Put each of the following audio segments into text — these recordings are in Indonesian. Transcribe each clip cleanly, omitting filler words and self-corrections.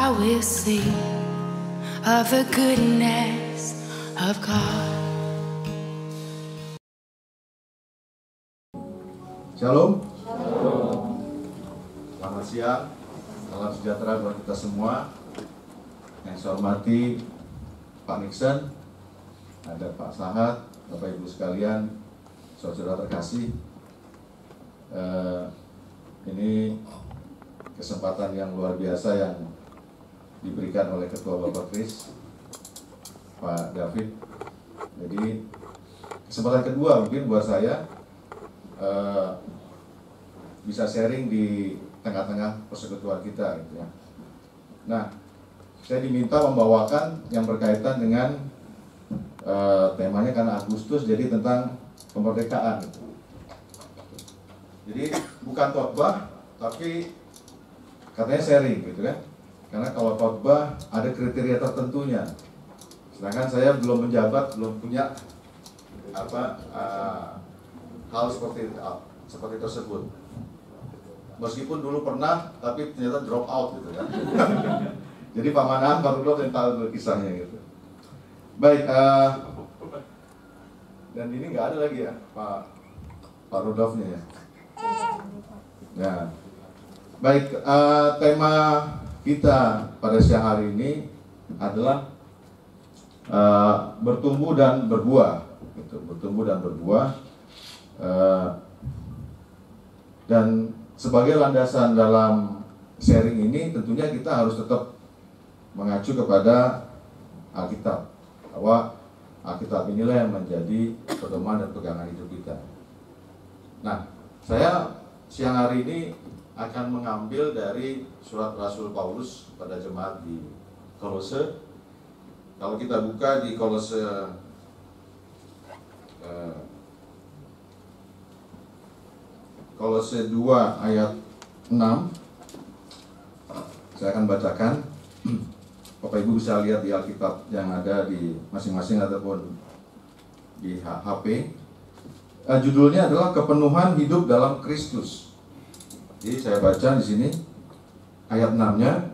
I will sing of the goodness of God. Shalom. Selamat siang. Salam sejahtera buat kita semua. Yang saya hormati Pak Nixon, ada Pak Sahat, Bapak Ibu sekalian, saudara terkasih. Ini kesempatan yang luar biasa yang diberikan oleh Ketua Bapak Kris, Pak David. Jadi kesempatan kedua mungkin buat saya bisa sharing di tengah-tengah persekutuan kita gitu ya. Nah, saya diminta membawakan yang berkaitan dengan temanya karena Agustus, jadi tentang kemerdekaan gitu. Jadi bukan khotbah tapi katanya sharing gitu kan. Karena kalau khotbah ada kriteria tertentunya. Sedangkan saya belum menjabat, belum punya hal seperti tersebut. Meskipun dulu pernah, tapi ternyata drop out gitu kan. Jadi Pak Manahan, Pak Rudolf yang tahu kisahnya gitu. Baik, dan ini nggak ada lagi ya Pak Rudolfnya ya. Ya, baik. Tema kita pada siang hari ini adalah bertumbuh dan berbuah. Gitu. Bertumbuh dan berbuah. Dan sebagai landasan dalam sharing ini tentunya kita harus tetap mengacu kepada Alkitab, bahwa Alkitab inilah yang menjadi pedoman dan pegangan hidup kita. Nah, saya siang hari ini akan mengambil dari surat Rasul Paulus pada jemaat di Kolose. Kalau kita buka di Kolose Kolose 2 ayat 6, saya akan bacakan. Bapak Ibu bisa lihat di Alkitab yang ada di masing-masing ataupun di HP. Judulnya adalah Kepenuhan Hidup dalam Kristus. Jadi saya baca di sini ayat 6-nya.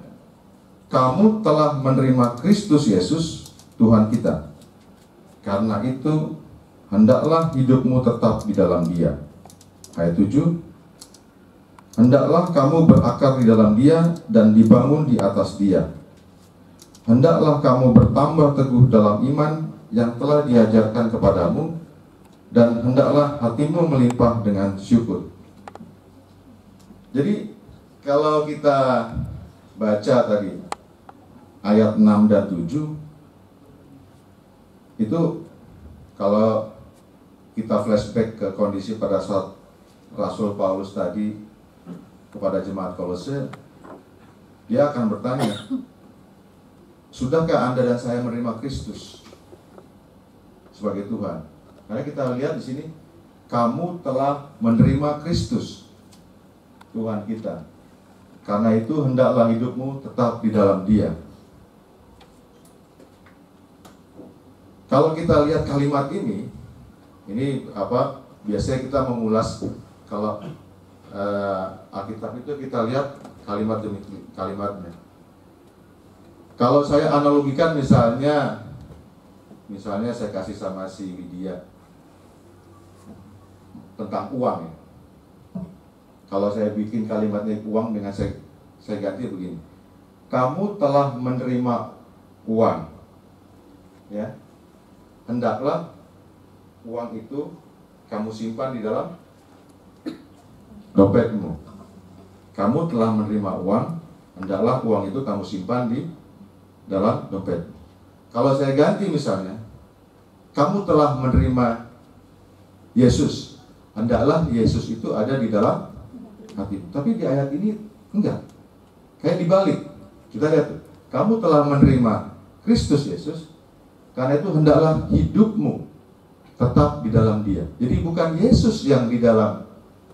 Kamu telah menerima Kristus Yesus Tuhan kita. Karena itu hendaklah hidupmu tetap di dalam Dia. Ayat 7, hendaklah kamu berakar di dalam Dia dan dibangun di atas Dia. Hendaklah kamu bertambah teguh dalam iman yang telah diajarkan kepadamu, dan hendaklah hatimu melimpah dengan syukur. Jadi kalau kita baca tadi ayat 6 dan 7, itu kalau kita flashback ke kondisi pada saat Rasul Paulus tadi kepada jemaat Kolose, dia akan bertanya, sudahkah Anda dan saya menerima Kristus sebagai Tuhan? Karena kita lihat di sini, kamu telah menerima Kristus Tuhan kita. Karena itu hendaklah hidupmu tetap di dalam Dia. Kalau kita lihat kalimat ini biasanya kita mengulas. Kalau Alkitab itu kita lihat kalimat demi kalimatnya. Kalau saya analogikan misalnya saya kasih sama si Widya tentang uang ya. Kalau saya bikin kalimatnya uang dengan saya ganti begini. Kamu telah menerima uang, ya. Hendaklah uang itu kamu simpan di dalam dompetmu. Kamu telah menerima uang, hendaklah uang itu kamu simpan di dalam dompet. Kalau saya ganti misalnya, kamu telah menerima Yesus, hendaklah Yesus itu ada di dalam hati. Tapi di ayat ini enggak. Kayak dibalik. Kita lihat, kamu telah menerima Kristus Yesus, karena itu hendaklah hidupmu tetap di dalam Dia. Jadi bukan Yesus yang di dalam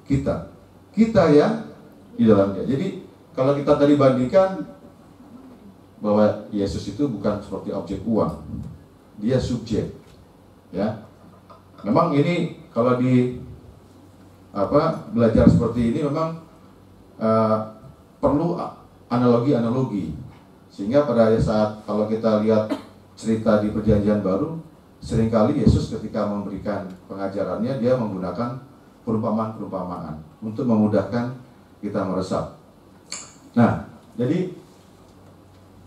kita, kita yang di dalam Dia. Jadi kalau kita tadi bandingkan bahwa Yesus itu bukan seperti objek uang, Dia subjek, ya. Memang ini kalau di belajar seperti ini memang perlu analogi-analogi. Sehingga pada saat kalau kita lihat cerita di Perjanjian Baru, seringkali Yesus ketika memberikan pengajarannya, dia menggunakan perumpamaan-perumpamaan untuk memudahkan kita meresap. Nah, jadi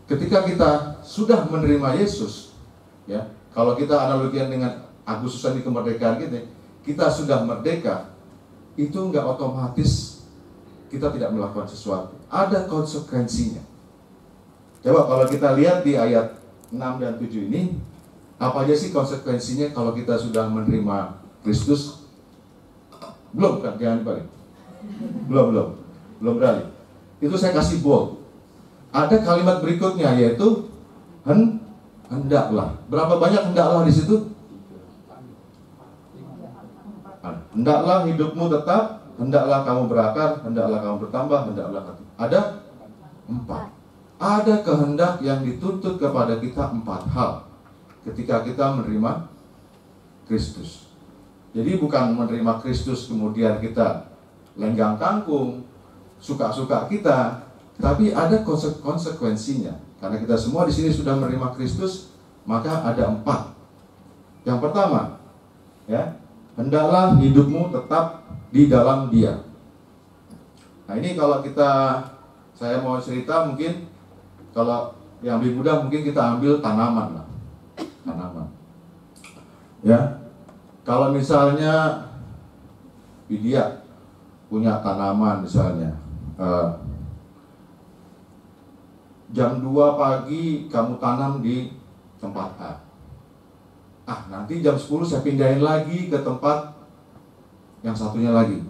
ketika kita sudah menerima Yesus, ya, kalau kita analogikan dengan Agustusan di kemerdekaan kita sudah merdeka, itu nggak otomatis kita tidak melakukan sesuatu. Ada konsekuensinya. Coba kalau kita lihat di ayat 6 dan 7 ini, apa aja sih konsekuensinya kalau kita sudah menerima Kristus? Belum kan? Jangan dibalik. Belum beralih. Itu saya kasih bold. Ada kalimat berikutnya yaitu hendaklah. Berapa banyak hendaklah di situ? Hendaklah hidupmu tetap, hendaklah kamu berakar, hendaklah kamu bertambah, hendaklah ada 4. Ada kehendak yang dituntut kepada kita 4 hal ketika kita menerima Kristus. Jadi bukan menerima Kristus kemudian kita lenggang kangkung, suka-suka kita, tapi ada konsekuensinya. Karena kita semua di sini sudah menerima Kristus, maka ada 4. Yang pertama, ya, hendaklah hidupmu tetap di dalam Dia. Nah ini kalau saya mau cerita mungkin kalau yang lebih mudah mungkin kita ambil tanaman lah. Tanaman. Ya. Kalau misalnya Widya punya tanaman misalnya. Jam 2 pagi kamu tanam di tempat A. Nanti jam 10 saya pindahin lagi ke tempat yang satunya lagi.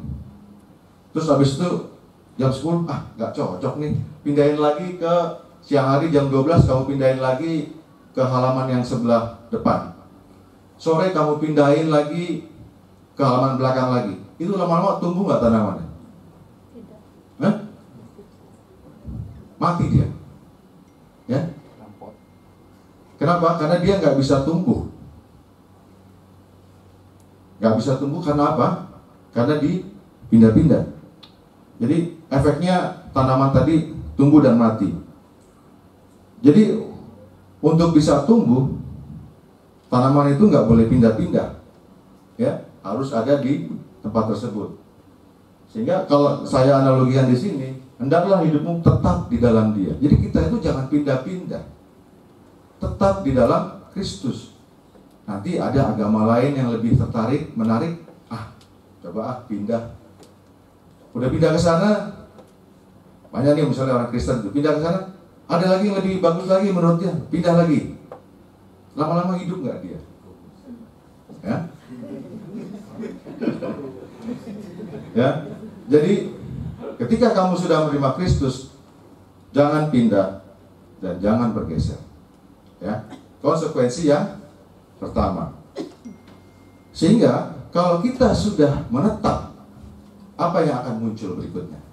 Terus habis itu jam 10, nggak cocok nih. Pindahin lagi ke siang hari jam 12 kamu pindahin lagi ke halaman yang sebelah depan. Sore kamu pindahin lagi ke halaman belakang lagi. Itu lama-lama tumbuh nggak tanamannya? Tidak. Mati dia. Ya? Kenapa? Karena dia nggak bisa tumbuh. Nggak bisa tumbuh karena apa? Karena dipindah-pindah. Jadi efeknya tanaman tadi tumbuh dan mati. Jadi untuk bisa tumbuh, tanaman itu nggak boleh pindah-pindah, ya, harus ada di tempat tersebut. Sehingga kalau saya analogikan di sini, hendaklah hidupmu tetap di dalam Dia. Jadi kita itu jangan pindah-pindah, tetap di dalam Kristus. Nanti ada agama lain yang lebih menarik, coba pindah. Udah pindah ke sana, banyak nih misalnya orang Kristen itu pindah ke sana. Ada lagi yang lebih bagus lagi menurut dia, pindah lagi. Lama-lama hidup nggak dia? Ya? Ya. Jadi ketika kamu sudah menerima Kristus, jangan pindah dan jangan bergeser. Ya. Konsekuensi yang pertama. Sehingga kalau kita sudah menetap, apa yang akan muncul berikutnya?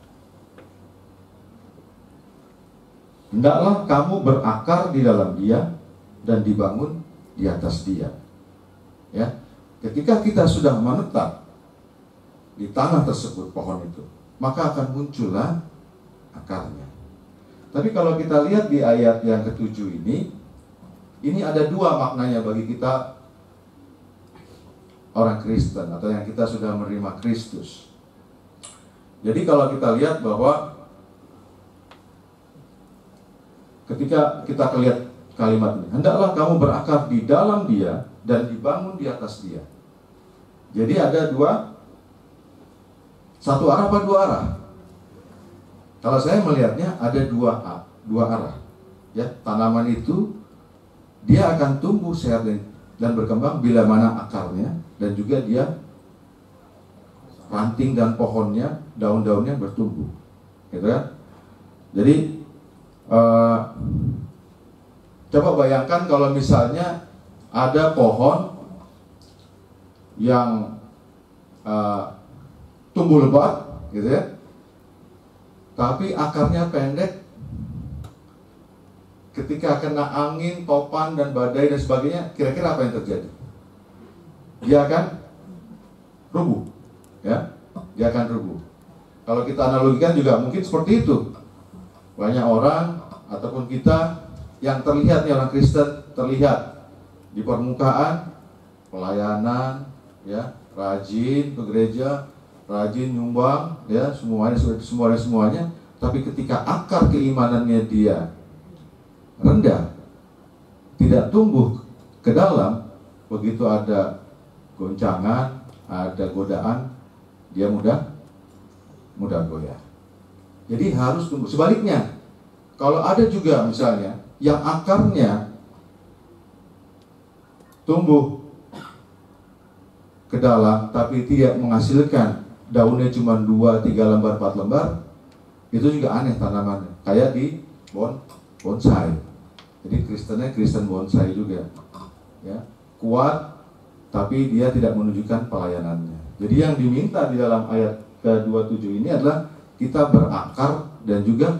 Hendaklah kamu berakar di dalam Dia dan dibangun di atas Dia. Ya, ketika kita sudah menetap di tanah tersebut, pohon itu, maka akan muncullah akarnya. Tapi kalau kita lihat di ayat yang ke-7 ini ada 2 maknanya bagi kita orang Kristen atau yang kita sudah menerima Kristus. Jadi kalau kita lihat bahwa ketika kita lihat kalimat ini, hendaklah kamu berakar di dalam Dia dan dibangun di atas Dia. Jadi ada satu arah apa 2 arah? Kalau saya melihatnya ada 2 arah. Ya, tanaman itu dia akan tumbuh sehat dan berkembang bila mana akarnya dan juga dia ranting dan pohonnya, daun-daunnya bertumbuh. Gitu kan? Jadi coba bayangkan kalau misalnya ada pohon yang tumbuh lebat, gitu ya, tapi akarnya pendek. Ketika kena angin, topan dan badai dan sebagainya, kira-kira apa yang terjadi? Dia akan rubuh, ya, dia akan rubuh. Kalau kita analogikan juga mungkin seperti itu. Banyak orang ataupun kita yang terlihat nih, orang Kristen terlihat di permukaan pelayanan, ya, rajin ke gereja, rajin nyumbang, ya, semuanya. Tapi ketika akar keimanannya dia rendah, tidak tumbuh ke dalam, begitu ada goncangan, ada godaan, dia mudah goyah. Jadi harus tumbuh. Sebaliknya, kalau ada juga misalnya yang akarnya tumbuh ke dalam tapi tidak menghasilkan, daunnya cuma 2, 3 lembar, 4 lembar, itu juga aneh tanamannya. Kayak di bonsai. Jadi Kristennya Kristen bonsai juga, ya, kuat tapi dia tidak menunjukkan pelayanannya. Jadi yang diminta di dalam ayat ke-27 ini adalah kita berakar dan juga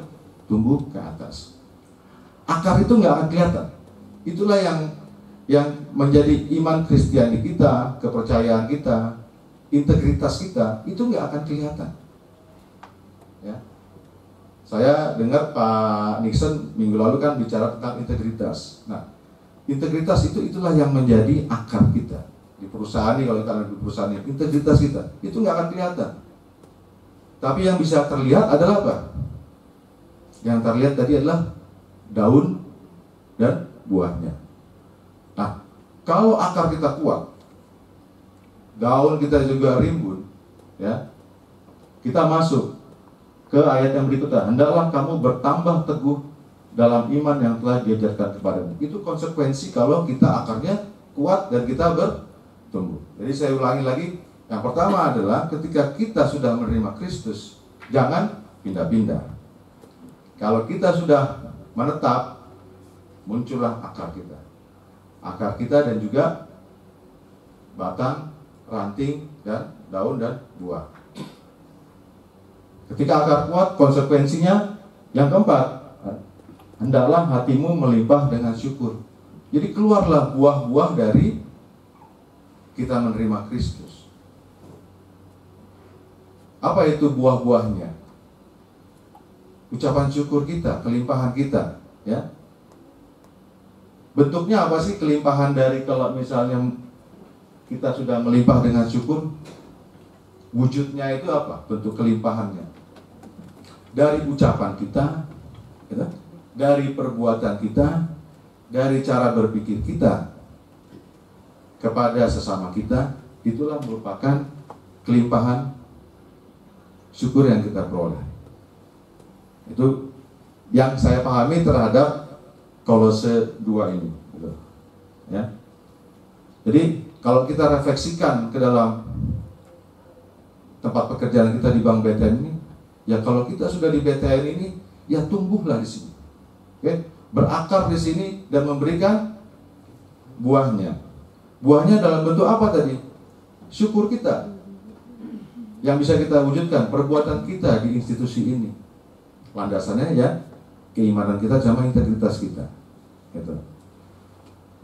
tumbuh ke atas. Akar itu nggak akan kelihatan. Itulah yang menjadi iman Kristiani kita, kepercayaan kita, integritas kita, itu nggak akan kelihatan. Ya. Saya dengar Pak Nixon minggu lalu kan bicara tentang integritas. Nah, integritas itulah yang menjadi akar kita di perusahaan ini. Kalau kita ada di perusahaan ini, integritas kita itu nggak akan kelihatan. Tapi yang bisa terlihat adalah apa? Yang terlihat tadi adalah daun dan buahnya. Nah, kalau akar kita kuat, daun kita juga rimbun, ya, kita masuk ke ayat yang berikutnya. Hendaklah kamu bertambah teguh dalam iman yang telah diajarkan kepadamu. Itu konsekuensi kalau kita akarnya kuat dan kita bertumbuh. Jadi saya ulangi lagi. Yang pertama adalah ketika kita sudah menerima Kristus, jangan pindah-pindah. Kalau kita sudah menetap, muncullah akar kita. Akar kita dan juga batang, ranting, dan daun dan buah. Ketika akar kuat, konsekuensinya yang keempat, hendaklah hatimu melimpah dengan syukur. Jadi keluarlah buah-buah dari kita menerima Kristus. Apa itu buah-buahnya? Ucapan syukur kita, kelimpahan kita, ya. Bentuknya apa sih kelimpahan dari kalau misalnya kita sudah melimpah dengan syukur? Wujudnya itu apa? Bentuk kelimpahannya. Dari ucapan kita, ya, dari perbuatan kita, dari cara berpikir kita kepada sesama kita, itulah merupakan kelimpahan syukur yang kita peroleh. Itu yang saya pahami terhadap Kolose 2 ini, gitu. Ya. Jadi kalau kita refleksikan ke dalam tempat pekerjaan kita di Bank BTN ini, ya kalau kita sudah di BTN ini, ya tumbuhlah di sini, oke? Berakar di sini dan memberikan buahnya. Buahnya dalam bentuk apa tadi? Syukur kita yang bisa kita wujudkan, perbuatan kita di institusi ini. Landasannya ya keimanan kita sama integritas kita, gitu.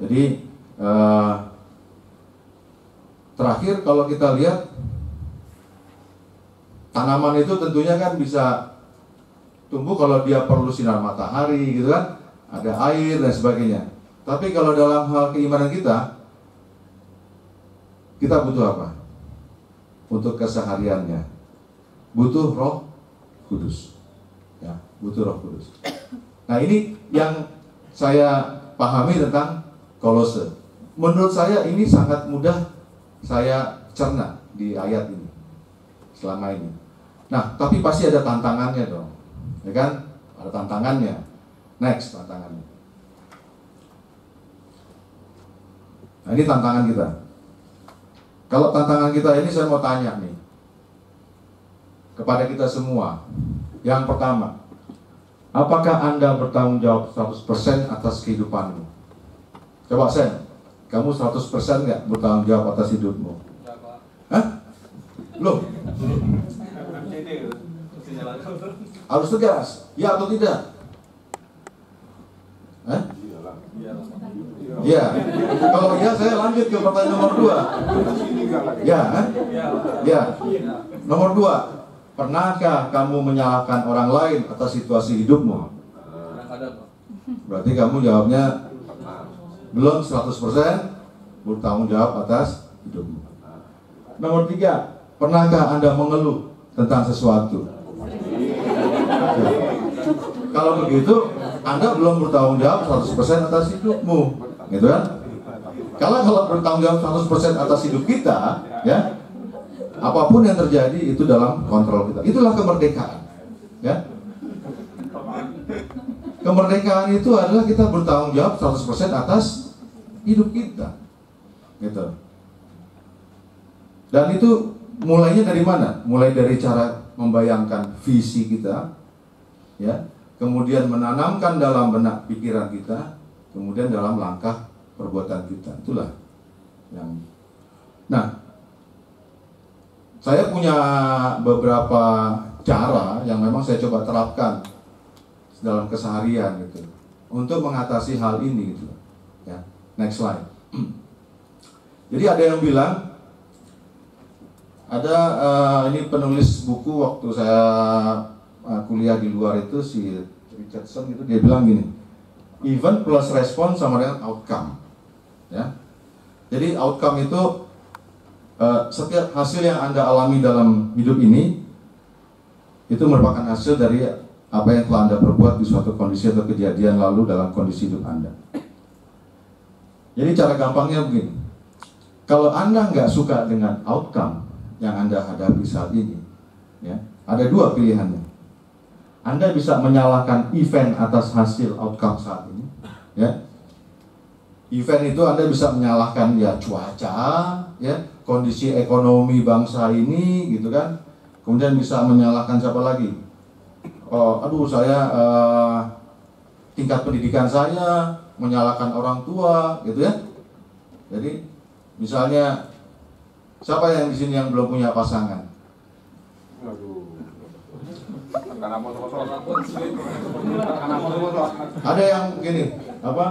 Jadi terakhir kalau kita lihat, tanaman itu tentunya kan bisa tumbuh kalau dia perlu sinar matahari, gitu kan, ada air dan sebagainya. Tapi kalau dalam hal keimanan kita butuh apa? Untuk kesehariannya butuh Roh Kudus, ya, butuh Roh Kudus. Nah, ini yang saya pahami tentang Kolose. Menurut saya ini sangat mudah saya cerna di ayat ini selama ini. Nah, tapi pasti ada tantangannya dong, ya kan? Ada tantangannya. Next, tantangannya. Nah, ini tantangan kita. Kalau tantangan kita ini, saya mau tanya nih kepada kita semua. Yang pertama, apakah Anda bertanggung jawab 100% atas kehidupanmu? Coba Sen, kamu 100% nggak bertanggung jawab atas hidupmu? Hah? Loh? Harus tegas, ya atau tidak? Hah? Ya, kalau ya saya lanjut ke pertanyaan nomor 2. Ya, ya. Nomor 2, pernahkah kamu menyalahkan orang lain atas situasi hidupmu? Berarti kamu jawabnya belum 100% bertanggung jawab atas hidupmu. Nomor 3, pernahkah Anda mengeluh tentang sesuatu? Ya. Kalau begitu, Anda belum bertanggung jawab 100% atas hidupmu, gitu kan? Kalau bertanggung jawab 100% atas hidup kita, ya, apapun yang terjadi itu dalam kontrol kita. Itulah kemerdekaan, ya. Kemerdekaan itu adalah kita bertanggung jawab 100% atas hidup kita, gitu. Dan itu mulainya dari mana? Mulai dari cara membayangkan visi kita, ya, kemudian menanamkan dalam benak pikiran kita, kemudian dalam langkah perbuatan kita. Itulah yang. Nah, saya punya beberapa cara yang memang saya coba terapkan dalam keseharian gitu untuk mengatasi hal ini gitu. Ya, next slide. Jadi ada yang bilang, ada ini penulis buku waktu saya kuliah di luar itu, si Richardson gitu, dia bilang gini, event plus respon sama dengan outcome, ya. Jadi outcome itu setiap hasil yang Anda alami dalam hidup ini itu merupakan hasil dari apa yang telah Anda perbuat di suatu kondisi atau kejadian lalu dalam kondisi hidup Anda. Jadi cara gampangnya begini, kalau Anda nggak suka dengan outcome yang Anda hadapi saat ini, ya, ada dua pilihannya. Anda bisa menyalahkan event atas hasil outcome saat ini, ya. Event itu Anda bisa menyalahkan ya cuaca, ya, kondisi ekonomi bangsa ini, gitu kan. Kemudian bisa menyalahkan siapa lagi? Saya tingkat pendidikan saya, menyalahkan orang tua, gitu ya. Jadi misalnya siapa yang di sini yang belum punya pasangan? Ada yang gini, apa?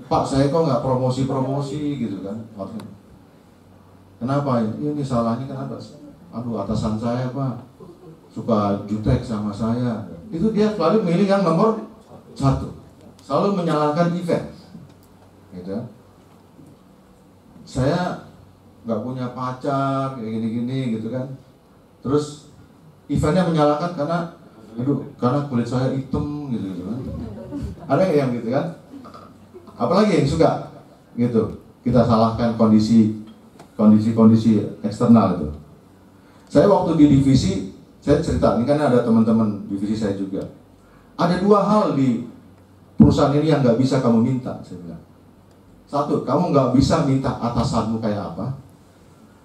Pak, saya kok nggak promosi gitu kan? Kenapa? Ini salahnya kenapa? Atasan saya Pak suka jutek sama saya. Itu dia selalu milih yang nomor 1, selalu menyalahkan event, gitu. Saya nggak punya pacar kayak gini-gini gitu kan. Terus eventnya menyalahkan karena kulit saya hitam gitu kan. Ada yang gitu kan? Apalagi yang suka gitu. Kita salahkan kondisi eksternal itu. Saya waktu di divisi, saya cerita, ini kan ada teman-teman divisi saya juga. Ada 2 hal di perusahaan ini yang nggak bisa kamu minta, saya bilang. 1, kamu nggak bisa minta atasanmu kayak apa.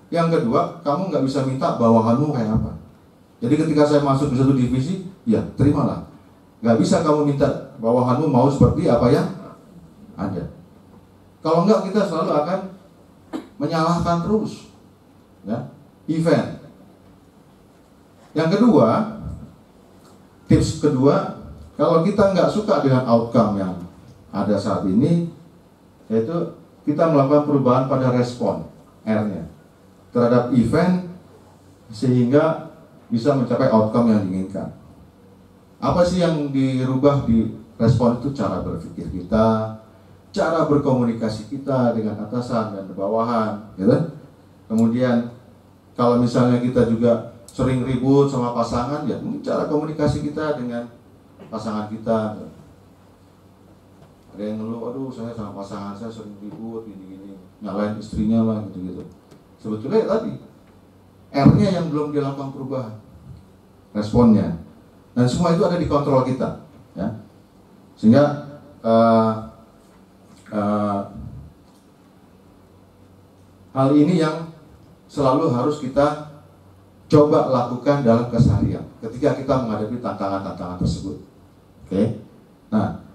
Yang kedua, kamu nggak bisa minta bawahanmu kayak apa. Jadi ketika saya masuk di satu divisi, ya terimalah. Nggak bisa kamu minta bawahanmu mau seperti apa yang ada. Kalau nggak, kita selalu akan menyalahkan terus, ya, event. Yang kedua, tips kedua, kalau kita nggak suka dengan outcome yang ada saat ini, yaitu kita melakukan perubahan pada respon, R-nya, terhadap event, sehingga bisa mencapai outcome yang diinginkan. Apa sih yang dirubah di respon itu? Cara berpikir kita, cara berkomunikasi kita dengan atasan dan bawahan, gitu. Kemudian kalau misalnya kita juga sering ribut sama pasangan, ya cara komunikasi kita dengan pasangan kita. Ada yang ngeluh, saya sama pasangan saya sering ribut gini-gini, nyalain istrinya lah gitu-gitu. Sebetulnya ya tadi R-nya yang belum dilakukan perubahan, responnya. Dan semua itu ada di kontrol kita, ya. Sehingga hal ini yang selalu harus kita coba lakukan dalam keseharian ketika kita menghadapi tantangan-tantangan tersebut. Oke. Nah,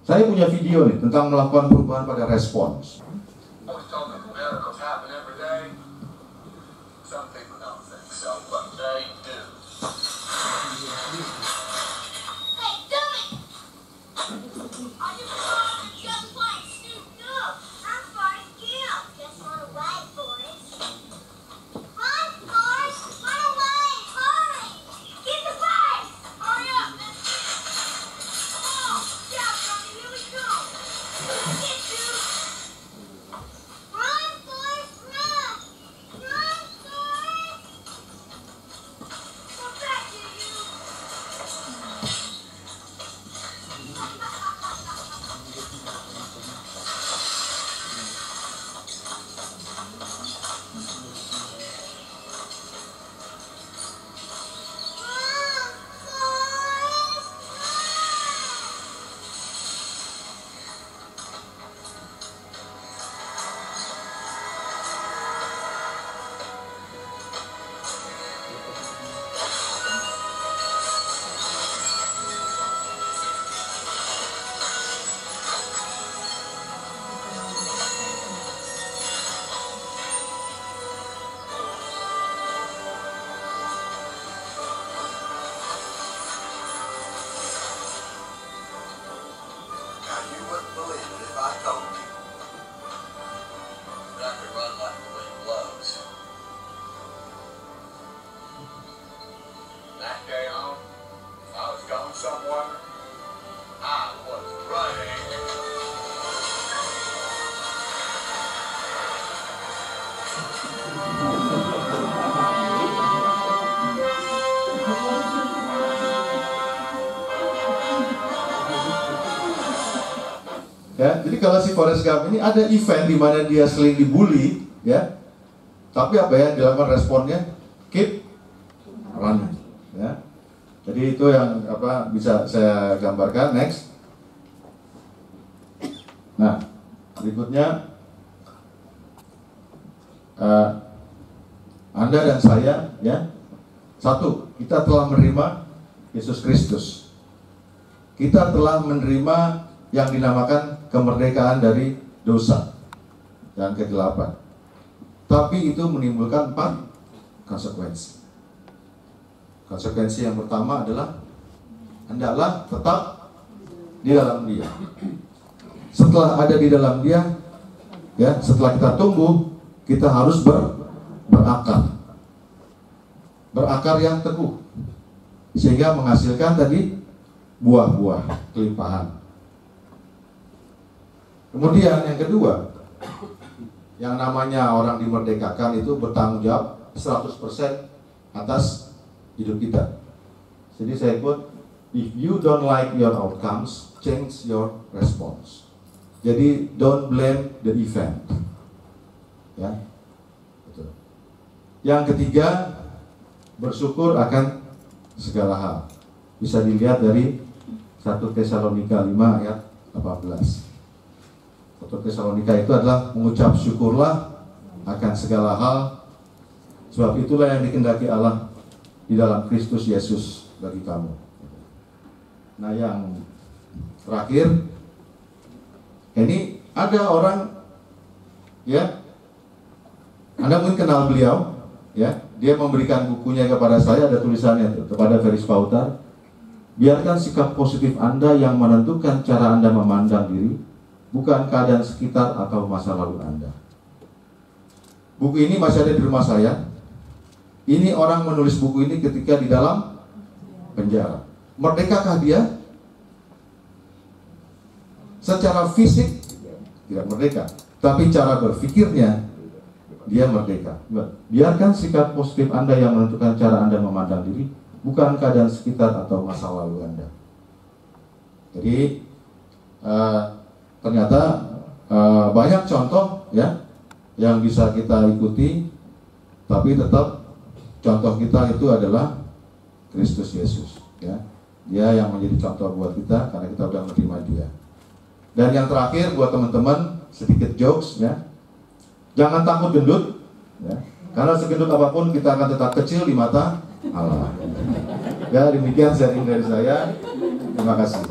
saya punya video nih tentang melakukan perubahan pada respons. you wouldn't believe it if I told you that I could run like the wind blows. From that day on, if I was going somewhere, I was running. Ya, jadi kalau si Forrest Gump ini ada event di mana dia sering dibully, ya, tapi apa ya dilakukan responnya keep running, ya. Jadi itu yang apa bisa saya gambarkan. Next. Nah, berikutnya Anda dan saya, ya, satu, kita telah menerima Yesus Kristus. Kita telah menerima yang dinamakan kemerdekaan dari dosa dan kegelapan. Tapi itu menimbulkan 4 konsekuensi. Konsekuensi yang pertama adalah hendaklah tetap di dalam Dia. Setelah ada di dalam Dia, ya, setelah kita tumbuh, kita harus berakar. Berakar yang teguh sehingga menghasilkan tadi buah-buah kelimpahan. Kemudian yang kedua, yang namanya orang dimerdekakan itu bertanggung jawab 100% atas hidup kita. Jadi saya quote, if you don't like your outcomes, change your response. Jadi don't blame the event. Ya, betul. Yang ketiga, bersyukur akan segala hal. Bisa dilihat dari 1 Tesalonika 5 ayat 18. 1 Tesalonika itu adalah mengucap syukurlah akan segala hal, sebab itulah yang dikehendaki Allah di dalam Kristus Yesus bagi kamu. Nah, yang terakhir, ini ada orang, ya, Anda mungkin kenal beliau, ya, dia memberikan bukunya kepada saya, ada tulisannya tuh, kepada Ferris Pautar. Biarkan sikap positif Anda yang menentukan cara Anda memandang diri, bukan keadaan sekitar atau masa lalu Anda. Buku ini masih ada di rumah saya. Ini orang menulis buku ini ketika di dalam penjara. Merdekakah dia? Secara fisik tidak merdeka, tapi cara berpikirnya dia merdeka. Biarkan sikap positif Anda yang menentukan cara Anda memandang diri, bukan keadaan sekitar atau masa lalu Anda. Jadi ternyata banyak contoh, ya, yang bisa kita ikuti, tapi tetap contoh kita itu adalah Kristus Yesus, ya. Dia yang menjadi contoh buat kita karena kita sudah menerima Dia. Dan yang terakhir buat teman-teman, sedikit jokes, ya. Jangan takut gendut, ya. Karena segendut apapun kita akan tetap kecil di mata Allah. Ya, demikian sharing dari saya. Terima kasih.